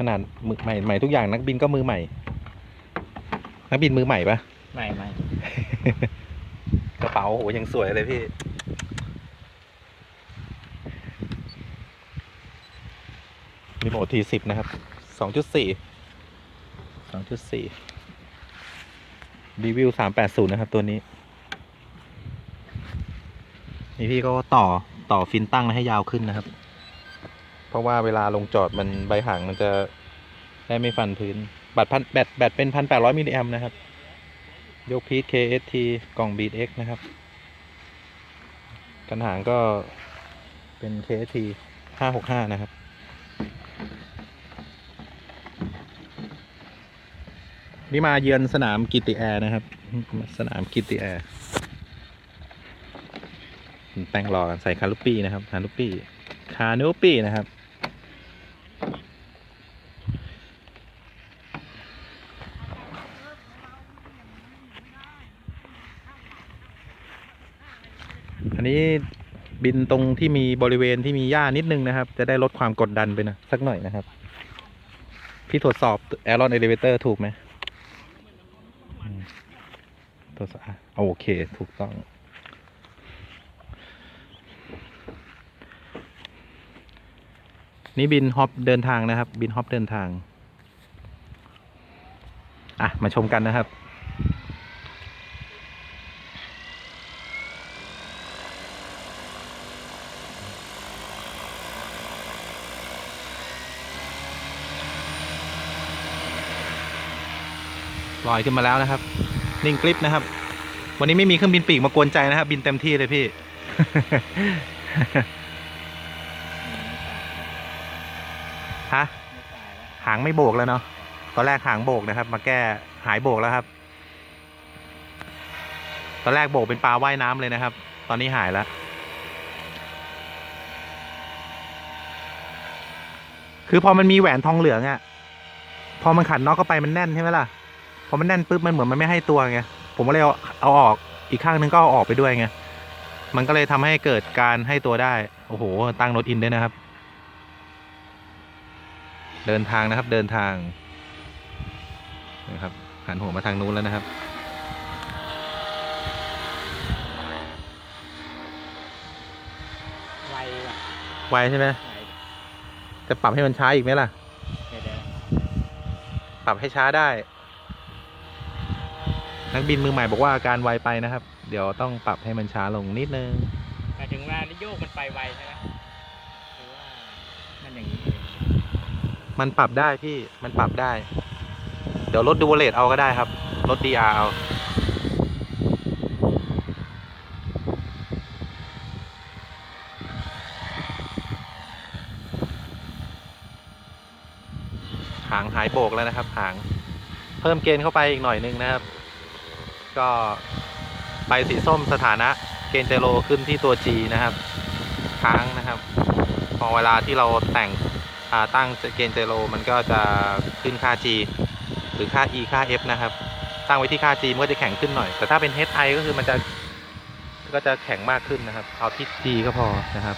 ขนาดมือใหม่ทุกอย่างนักบินก็มือใหม่นักบินมือใหม่ปะใหม่ กระเป๋าโหยังสวยเลยพี่รีโมทT10นะครับ2.4รีวิว380นะครับตัวนี้นี่พี่ก็ต่อฟินตั้งให้ยาวขึ้นนะครับเพราะว่าเวลาลงจอดมันใบห่างมันจะได้ไม่ฟันพื้นแบตเป็น1,800มิลลิแอมป์นะครับยกพีท KST กล่อง Beat X นะครับกันหางก็เป็น KST 565นะครับนี่มาเยือนสนามกิตติแอร์นะครับสนามกิตติแอร์แต่งรอกันใส่คานุปี้นะครับคานุปี้นะครับอันนี้บินตรงที่มีบริเวณที่มีหญ้านิดนึงนะครับจะได้ลดความกดดันไปนะสักหน่อยนะครับพี่ตรวจสอบ Aeron Elevator ถูกไหมตรวจสอบโอเคถูกต้องนี่บินฮอปเดินทางนะครับบินฮอปเดินทางมาชมกันนะครับลอยขึ้นมาแล้วนะครับนิ่งกริปนะครับวันนี้ไม่มีเครื่องบินปีกมากวนใจนะครับบินเต็มที่เลยพี่ ฮะหางไม่โบกแล้วเนาะตอนแรกหางโบกนะครับมาแก้หายโบกแล้วครับตอนแรกโบกเป็นปลาว่ายน้ำเลยนะครับตอนนี้หายแล้วคือพอมันมีแหวนทองเหลืองอะพอมันขันน็อกเข้าไปมันแน่นใช่ไหมล่ะพอมันแน่นปุ๊บมันเหมือนมันไม่ให้ตัวไงผมก็เลยเอาออกอีกข้างนึงก็เอาออกไปด้วยไงมันก็เลยทำให้เกิดการให้ตัวได้โอ้โหตั้งโนตอินด้วยนะครับเดินทางนะครับเดินทางนะครับหันหัวมาทางนู้นแล้วนะครับไวใช่ไหมจะปรับให้มันช้าอีกไหมล่ะปรับให้ช้าได้นักบินมือใหม่บอกว่าการไวไปนะครับเดี๋ยวต้องปรับให้มันช้าลงนิดนึงหมายถึงว่าโยกมันไปไวใช่ไหมหรือว่ามันอย่างนี้มันปรับได้พี่มันปรับได้เดี๋ยวลดดูเลทเอาก็ได้ครับลด DR เอาหางหายโบกแล้วนะครับหางเพิ่มเกณฑ์เข้าไปอีกหน่อยนึงนะครับก็ไปสีส้มสถานะเกณฑ์เจโรขึ้นที่ตัว G นะครับค้างนะครับพอเวลาที่เราแต่งตั้งเกณฑ์เจโรมันก็จะขึ้นค่า G หรือค่า E ค่า F นะครับตั้งไว้ที่ค่า G มันก็จะแข็งขึ้นหน่อยแต่ถ้าเป็น HI ก็คือมันก็จะแข็งมากขึ้นนะครับเอาที่ G ก็พอนะครับ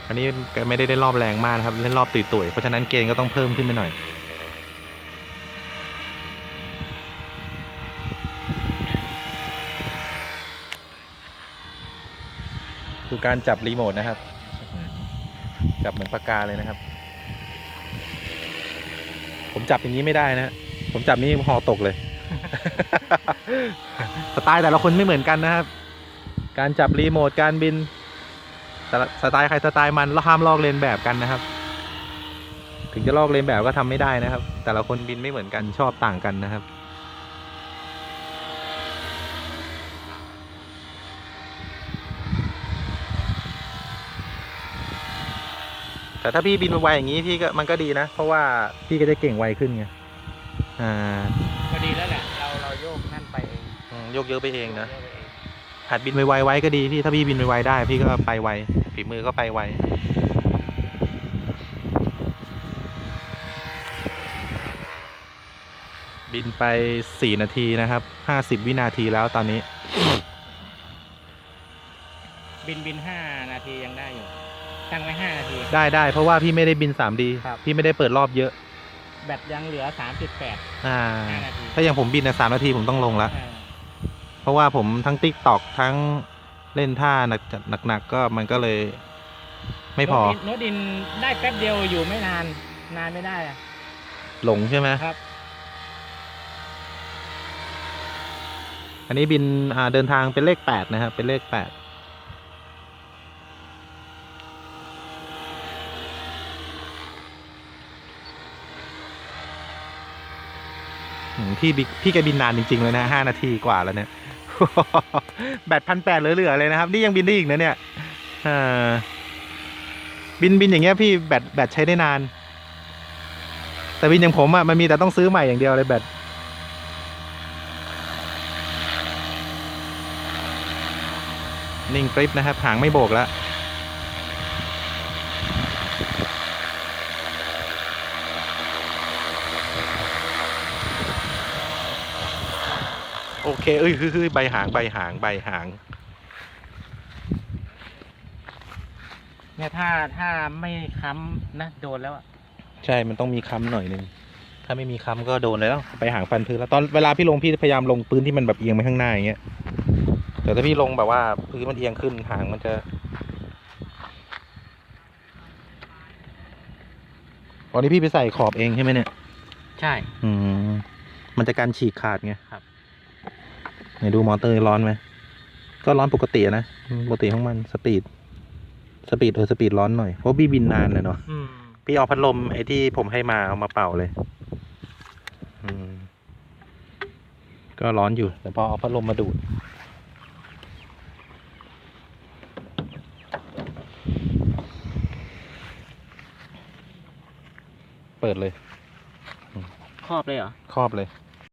อันนี้ไม่ได้รอบแรงมากนะครับเล่นรอบตุยๆเพราะฉะนั้นเกณฑ์ก็ต้องเพิ่มขึ้นไปหน่อยคือการจับรีโมทนะครับจับเหมือนปากกาเลยนะครับผมจับอย่างนี้ไม่ได้นะผมจับนี่หอตกเลย สไตล์แต่ละคนไม่เหมือนกันนะครับการจับรีโมทการบินสไตล์ใครสไตล์มันแล้วห้ามลอกเลียนแบบกันนะครับถึงจะลอกเลียนแบบก็ทำไม่ได้นะครับแต่ละคนบินไม่เหมือนกันชอบต่างกันนะครับแต่ถ้าพี่บินไวอย่างนี้พี่ก็มันก็ดีนะเพราะว่าพี่ก็จะเก่งไวขึ้นไงก็ดีแล้วแหละเราโยกนั่นไปเองโยกเยอะไปเองนะหัดบินไวๆไว้ก็ดีพี่ถ้าพี่บินไวๆได้พี่ก็ไปไวฝีมือก็ไปไวบินไป4 นาทีนะครับ50 วินาทีแล้วตอนนี้บิน5 นาทียังได้อยู่ตั้งไว้5 นาทีได้เพราะว่าพี่ไม่ได้บิน 3D พี่ไม่ได้เปิดรอบเยอะ แบตยังเหลือ 3.8 อ่า 5 นาที ถ้าอย่างผมบินนะ3 นาทีผมต้องลงละ อ่า เพราะว่าผมทั้งติ๊กตอกทั้งเล่นท่าหนักๆก็มันก็เลยไม่พอ โน้ตอินได้แป๊บเดียวอยู่ไม่นานไม่ได้อะ หลงใช่ไหม ครับ อันนี้บินเดินทางเป็นเลข8นะครับเป็นเลข8พี่แกบินนานจริงๆเลยนะ5 นาทีกว่าแล้วเนี่ย แบต1,800เหลือๆเลยนะครับ นี่ยังบินได้อีกนะเนี่ยเออบินอย่างเงี้ยพี่แบตใช้ได้นาน แต่บินอย่างผมอ่ะมันมีแต่ต้องซื้อใหม่อย่างเดียวเลยแบตนิ่งกริปนะครับหางไม่โบกแล้วโอเคคือใบหางเนี่ยถ้าไม่ค้ำนะโดนแล้วอะ ใช่มันต้องมีค้ำหน่อยนึงถ้าไม่มีค้ำก็โดนเลยแล้วไปหางฟันพื้นแล้วตอนเวลาพี่ลงพี่พยายามลงพื้นที่มันแบบเอียงไปข้างหน้าอย่างเงี้ยแต่ถ้าพี่ลงแบบว่าพื้นมันเอียงขึ้นหางมันจะวันนี้พี่ไปใส่ขอบเองใช่ไหมเนี่ย ใช่ มันจะการฉีกขาดไง ครับ ไหนดูมอเตอร์ร้อนไหมก็ร้อนปกตินะปกติของมันสปีดร้อนหน่อยเพราะพี่บินนานเลยเนาะพี่เอาพัดลมไอ้ที่ผมให้มาเอามาเป่าเลยก็ร้อนอยู่แต่พอเอาพัดลมมาดูดเปิดเลย ครอบเลยเหรอ ครอบเลย